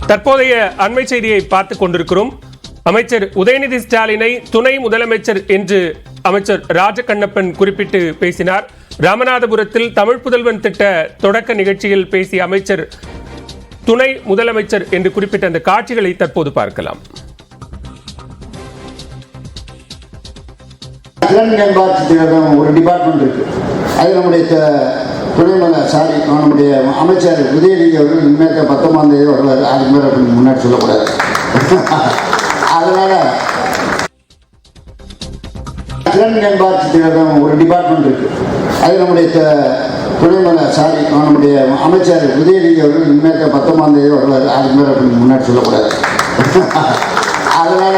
தற்போதைய அண்மை செய்தியை பார்த்துக் கொண்டிருக்கிறோம். அமைச்சர் உதயநிதி ஸ்டாலினை துணை முதலமைச்சர் என்று அமைச்சர் ராஜகண்ணப்பன் குறிப்பிட்டு பேசினார். ராமநாதபுரத்தில் தமிழ் புதல்வன் திட்ட தொடக்க நிகழ்ச்சியில் பேசிய அமைச்சர் துணை முதலமைச்சர் என்று குறிப்பிட்ட அந்த காட்சிகளை தற்போது பார்க்கலாம். ஒரு டிபார்ட்மெண்ட் இருக்கு, அது நம்முடைய நம்முடைய அமைச்சர் உதயநிதி அவர்கள் இனிமேல் 19ஆம் தேதி வருவார். அதுக்கு மேலே முன்னாடி சொல்லக்கூடாது. அதனால திறன் மேம்பாட்டு ஒரு டிபார்ட்மெண்ட் இருக்கு, அது நம்முடைய நம்முடைய அமைச்சர் உதயநிதி அவர்கள் இனிமேல் 19ஆம் தேதி வருவார். அதுக்கு மேலே முன்னாடி சொல்லக்கூடாது. அதனால